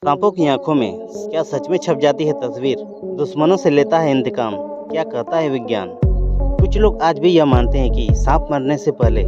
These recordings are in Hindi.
सांपों की आंखों में क्या सच में छप जाती है तस्वीर? दुश्मनों से लेता है इंतकाम, क्या कहता है विज्ञान? कुछ लोग आज भी यह मानते हैं कि सांप मरने से पहले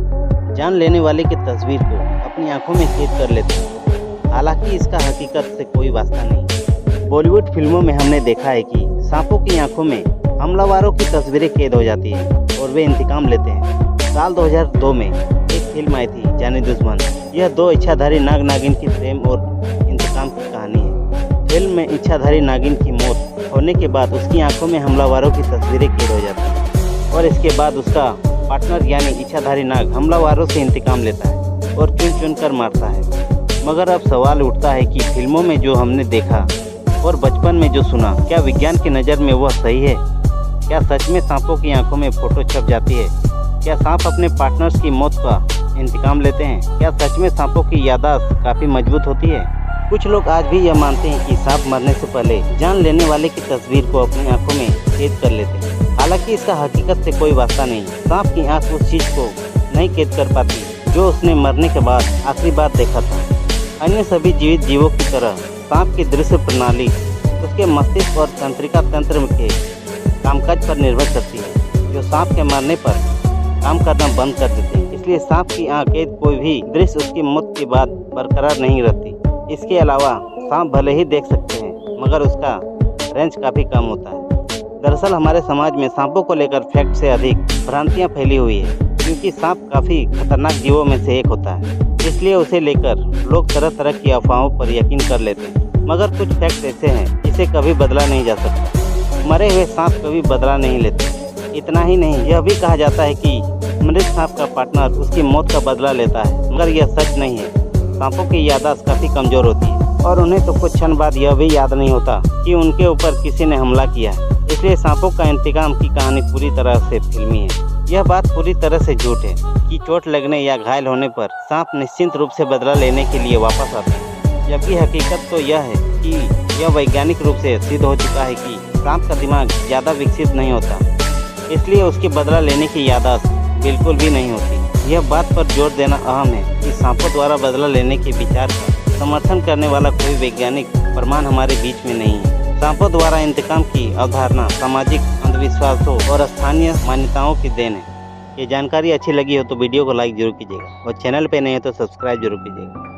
जान लेने वाले की तस्वीर को अपनी आंखों में कैद कर लेते हैं। हालांकि इसका हकीकत से कोई वास्ता नहीं। बॉलीवुड फिल्मों में हमने देखा है कि सांपों की आंखों में हमलावरों की तस्वीरें कैद हो जाती है और वे इंतकाम लेते हैं। साल 2002 में एक फिल्म आई थी जानी दुश्मन। यह दो इच्छाधारी नाग नागिन की प्रेम और इंतकाम की कहानी है। फिल्म में इच्छाधारी नागिन की मौत होने के बाद उसकी आंखों में हमलावरों की तस्वीरें कैद हो जाती हैं और इसके बाद उसका पार्टनर यानी इच्छाधारी नाग हमलावरों से इंतकाम लेता है और चुन चुन कर मारता है। मगर अब सवाल उठता है कि फिल्मों में जो हमने देखा और बचपन में जो सुना, क्या विज्ञान की नज़र में वह सही है? क्या सच में सांपों की आंखों में फोटो छप जाती है? क्या सांप अपने पार्टनर्स की मौत का इंतकाम लेते हैं? क्या सच में सांपों की याददाश्त काफ़ी मजबूत होती है? कुछ लोग आज भी यह मानते हैं कि सांप मरने से पहले जान लेने वाले की तस्वीर को अपनी आंखों में कैद कर लेते हैं। हालांकि इसका हकीकत से कोई वास्ता नहीं। सांप की आंख उस चीज़ को नहीं कैद कर पाती जो उसने मरने के बाद आखिरी बार देखा था। अन्य सभी जीवित जीवों की तरह सांप की दृश्य प्रणाली उसके मस्तिष्क और तंत्रिका तंत्र के कामकाज पर निर्भर करती है, जो सांप के मरने पर काम करना बंद कर देते हैं। इसलिए सांप की आंख कैद कोई भी दृश्य उसकी मौत के बाद बरकरार नहीं रहती। इसके अलावा सांप भले ही देख सकते हैं मगर उसका रेंज काफ़ी कम होता है। दरअसल हमारे समाज में सांपों को लेकर फैक्ट से अधिक भ्रांतियाँ फैली हुई है, क्योंकि सांप काफ़ी खतरनाक जीवों में से एक होता है। इसलिए उसे लेकर लोग तरह तरह की अफवाहों पर यकीन कर लेते हैं। मगर कुछ फैक्ट ऐसे हैं जिसे कभी बदला नहीं जा सकता। मरे हुए सांप कभी बदला नहीं लेते। इतना ही नहीं, यह भी कहा जाता है कि मृत सांप का पार्टनर उसकी मौत का बदला लेता है, मगर यह सच नहीं है। सांपों की याददाश्त काफ़ी कमज़ोर होती है और उन्हें तो कुछ क्षण बाद यह भी याद नहीं होता कि उनके ऊपर किसी ने हमला किया है। इसलिए सांपों का इंतकाम की कहानी पूरी तरह से फिल्मी है। यह बात पूरी तरह से झूठ है कि चोट लगने या घायल होने पर सांप निश्चित रूप से बदला लेने के लिए वापस आते हैं, जबकि हकीकत तो यह है कि यह वैज्ञानिक रूप से सिद्ध हो चुका है कि सांप का दिमाग ज़्यादा विकसित नहीं होता, इसलिए उसकी बदला लेने की याददाश्त बिल्कुल भी नहीं होती। यह बात पर जोर देना अहम है कि सांपों द्वारा बदला लेने के विचार का समर्थन करने वाला कोई वैज्ञानिक प्रमाण हमारे बीच में नहीं है। सांपों द्वारा इंतकाम की अवधारणा सामाजिक अंधविश्वासों और स्थानीय मान्यताओं की देन है। ये जानकारी अच्छी लगी हो तो वीडियो को लाइक जरूर कीजिएगा और चैनल पे नहीं है तो सब्सक्राइब जरूर कीजिएगा।